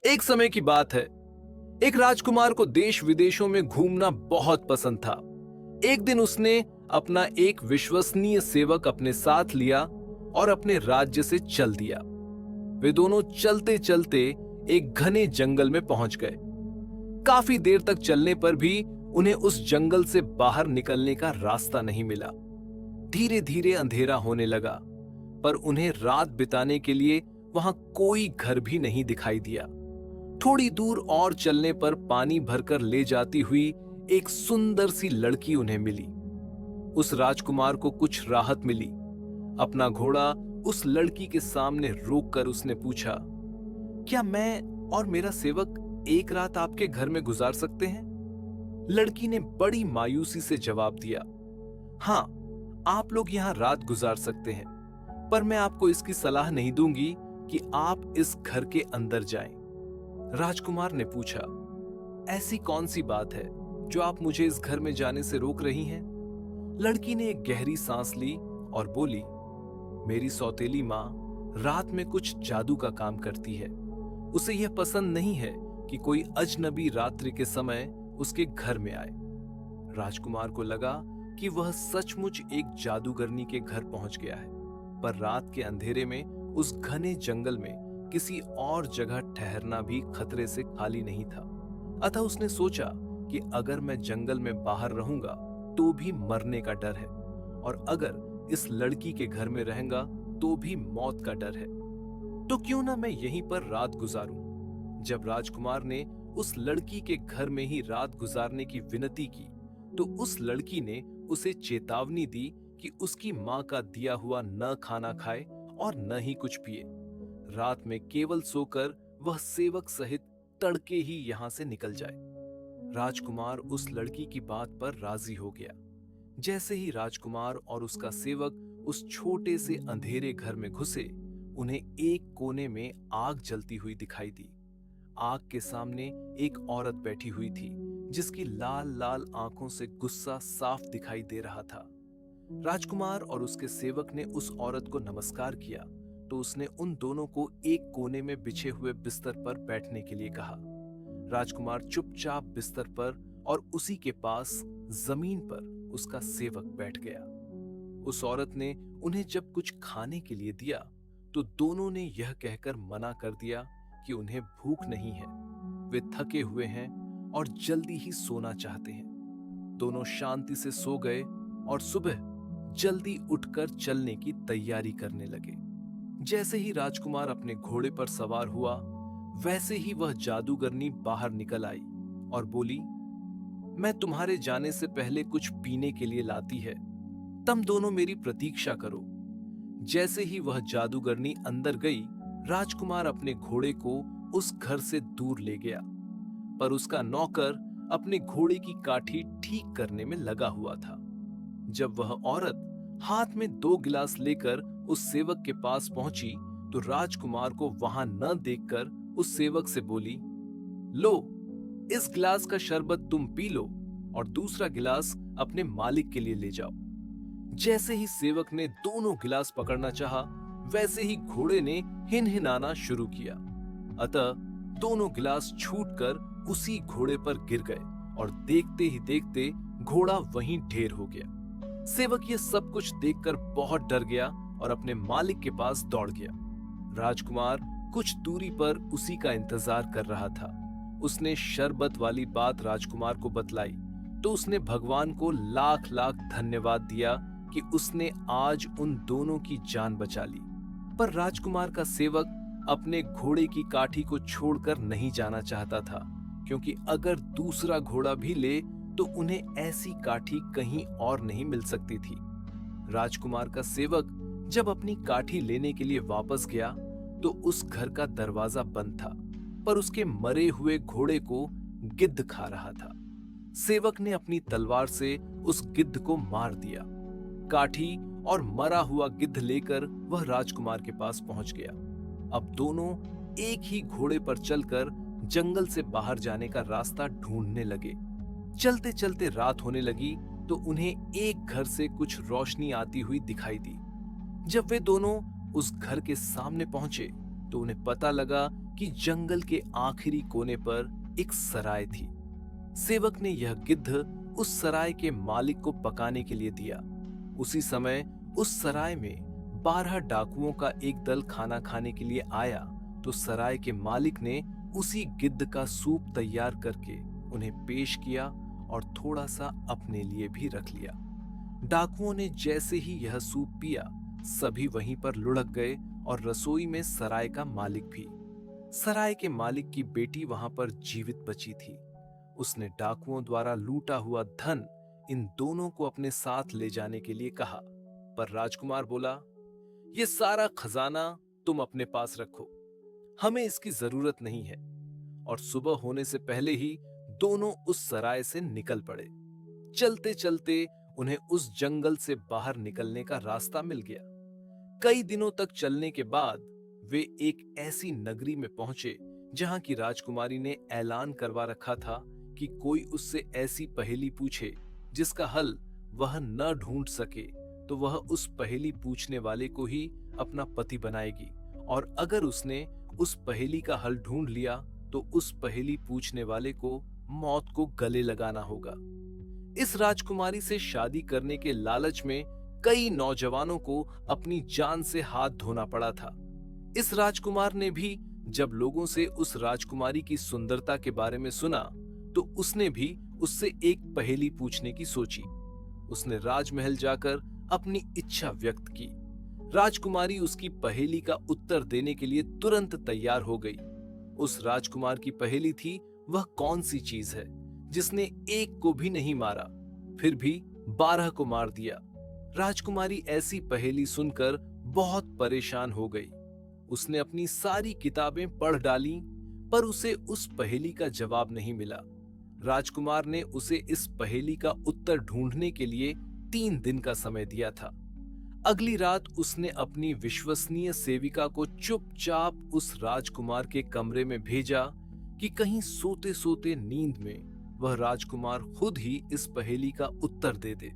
एक समय की बात है। एक राजकुमार को देश विदेशों में घूमना बहुत पसंद था। एक दिन उसने अपना एक विश्वसनीय सेवक अपने साथ लिया और अपने राज्य से चल दिया। वे दोनों चलते चलते एक घने जंगल में पहुंच गए। काफी देर तक चलने पर भी उन्हें उस जंगल से बाहर निकलने का रास्ता नहीं मिला। धीरे धीरे अंधेरा होने लगा, पर उन्हें रात बिताने के लिए वहां कोई घर भी नहीं दिखाई दिया। थोड़ी दूर और चलने पर पानी भरकर ले जाती हुई एक सुंदर सी लड़की उन्हें मिली। उस राजकुमार को कुछ राहत मिली। अपना घोड़ा उस लड़की के सामने रोककर उसने पूछा, क्या मैं और मेरा सेवक एक रात आपके घर में गुजार सकते हैं? लड़की ने बड़ी मायूसी से जवाब दिया, हाँ, आप लोग यहां रात गुजार सकते हैं, पर मैं आपको इसकी सलाह नहीं दूंगी कि आप इस घर के अंदर जाएं। राजकुमार ने पूछा, ऐसी कौन सी बात है जो आप मुझे इस घर में जाने से रोक रही हैं? लड़की ने एक गहरी सांस ली और बोली, मेरी सौतेली माँ रात में कुछ जादू का काम करती है। उसे यह पसंद नहीं है कि कोई अजनबी रात्रि के समय उसके घर में आए। राजकुमार को लगा कि वह सचमुच एक जादूगरनी के घर पहुंच गया है, पर रात के अंधेरे में उस घने जंगल में किसी और जगह ठहरना भी खतरे से खाली नहीं था। अतः उसने सोचा कि अगर मैं जंगल में बाहर रहूंगा तो भी मरने का डर है, और अगर इस लड़की के घर में रहूंगा तो भी मौत का डर है, तो क्यों ना मैं यहीं पर रात गुजारूं। जब राजकुमार ने उस लड़की के घर में ही रात गुजारने की विनती की, तो उस लड़की ने उसे चेतावनी दी कि उसकी मां का दिया हुआ न खाना खाए और न ही कुछ पिए। रात में केवल सोकर वह सेवक सहित तड़के ही यहां से निकल जाए। राजकुमार उस लड़की की बात पर राजी हो गया। जैसे ही राजकुमार और उसका सेवक उस छोटे से अंधेरे घर में घुसे, उन्हें एक कोने में आग जलती हुई दिखाई दी। आग के सामने एक औरत बैठी हुई थी, जिसकी लाल लाल आंखों से गुस्सा साफ दिखाई दे रहा था। राजकुमार और उसके सेवक ने उस औरत को नमस्कार किया, तो उसने उन दोनों को एक कोने में बिछे हुए बिस्तर पर बैठने के लिए कहा। राजकुमार चुपचाप बिस्तर पर और उसी के पास जमीन पर उसका सेवक बैठ गया। उस औरत ने उन्हें जब कुछ खाने के लिए दिया, तो दोनों ने यह कहकर मना कर दिया कि उन्हें भूख नहीं है, वे थके हुए हैं और जल्दी ही सोना चाहते हैं। दोनों शांति से सो गए और सुबह जल्दी उठकर चलने की तैयारी करने लगे। जैसे ही राजकुमार अपने घोड़े पर सवार हुआ, वैसे ही वह जादूगरनी बाहर निकल आई और बोली, मैं तुम्हारे जाने से पहले कुछ पीने के लिए लाती है, तुम दोनों मेरी प्रतीक्षा करो। जैसे ही वह जादूगरनी अंदर गई, राजकुमार अपने घोड़े को उस घर से दूर ले गया, पर उसका नौकर अपने घोड़े की काठी ठीक करने में लगा हुआ था। जब वह औरत हाथ में 2 गिलास लेकर उस सेवक के पास पहुंची, तो राजकुमार को वहां न देखकर उस सेवक से बोली, लो, इस गिलास का शरबत तुम पी लो और दूसरा गिलास अपने मालिक के लिए ले जाओ। जैसे ही सेवक ने दोनों गिलास पकड़ना चाहा, वैसे ही घोड़े ने हिनहिनाना शुरू किया। अतः दोनों गिलास छूटकर उसी घोड़े पर गिर गए और देखते ही देखते घोड़ा वहीं ढेर हो गया। सेवक ये सब कुछ देखकर बहुत डर गया और अपने मालिक के पास दौड़ गया। राजकुमार कुछ दूरी पर उसी का इंतजार कर रहा था। उसने शरबत वाली बात राजकुमार को बतलाई, तो उसने भगवान को लाख लाख धन्यवाद दिया कि उसने आज उन दोनों की जान बचा ली। पर राजकुमार का सेवक अपने घोड़े की काठी को छोड़कर नहीं जाना चाहता था, क्योंकि अगर दूसरा घोड़ा भी ले तो उन्हें ऐसी काठी कहीं और नहीं मिल सकती थी। राजकुमार का सेवक जब अपनी काठी लेने के लिए वापस गया, तो उस घर का दरवाजा बंद था, पर उसके मरे हुए घोड़े को गिद्ध खा रहा था। सेवक ने अपनी तलवार से उस गिद्ध को मार दिया। काठी और मरा हुआ गिद्ध लेकर वह राजकुमार के पास पहुंच गया। अब दोनों एक ही घोड़े पर चलकर जंगल से बाहर जाने का रास्ता ढूंढने लगे। चलते चलते रात होने लगी, तो उन्हें एक घर से कुछ रोशनी आती हुई दिखाई दी। जब वे दोनों उस घर के सामने पहुंचे, तो उन्हें पता लगा कि जंगल के आखिरी कोने पर एक सराय थी। सेवक ने यह गिद्ध उस सराय के मालिक को पकाने के लिए दिया। उसी समय उस सराय में 12 डाकुओं का एक दल खाना खाने के लिए आया तो सराय के मालिक ने उसी गिद्ध का सूप तैयार करके उन्हें पेश किया और थोड़ा सा अपने लिए भी रख लिया। डाकुओं ने जैसे ही यह सूप पिया, सभी वहीं पर लुढ़क गए और रसोई में सराय का मालिक भी। सराय के मालिक की बेटी वहां पर जीवित बची थी। उसने डाकुओं द्वारा लूटा हुआ धन इन दोनों को अपने साथ ले जाने के लिए कहा, पर राजकुमार बोला, ये सारा खजाना तुम अपने पास रखो, हमें इसकी जरूरत नहीं है। और सुबह होने से पहले ही दोनों उस सराय से निकल पड़े। चलते चलते उन्हें उस जंगल से बाहर निकलने का रास्ता मिल गया। कई दिनों तक चलने के बाद वे एक ऐसी नगरी में पहुंचे जहां की राजकुमारी ने ऐलान करवा रखा था कि कोई उससे ऐसी पहेली पूछे जिसका हल वह न ढूंढ सके तो वह उस पहेली पूछने वाले को ही अपना पति बनाएगी, और अगर उसने उस पहेली का हल ढूंढ लिया तो उस पहेली पूछने वाले को मौत को गले लगाना होगा। इस राजकुमारी से शादी करने के लालच में कई नौजवानों को अपनी जान से हाथ धोना पड़ा था। इस राजकुमार ने भी जब लोगों से उस राजकुमारी की सुंदरता के बारे में सुना तो उसने भी उससे एक पहेली पूछने की सोची। उसने राजमहल जाकर अपनी इच्छा व्यक्त की। राजकुमारी उसकी पहेली का उत्तर देने के लिए तुरंत तैयार हो गई। उस राजकुमार की पहेली थी, वह कौन सी चीज है जिसने एक को भी नहीं मारा फिर भी 12 को मार दिया। राजकुमारी ऐसी पहेली सुनकर बहुत परेशान हो गई। उसने अपनी सारी किताबें पढ़ डाली पर उसे उस पहेली का जवाब नहीं मिला। राजकुमार ने उसे इस पहेली का उत्तर ढूंढने के लिए 3 दिन का समय दिया था। अगली रात उसने अपनी विश्वसनीय सेविका को चुपचाप उस राजकुमार के कमरे में भेजा कि कहीं सोते सोते नींद में वह राजकुमार खुद ही इस पहेली का उत्तर दे दे।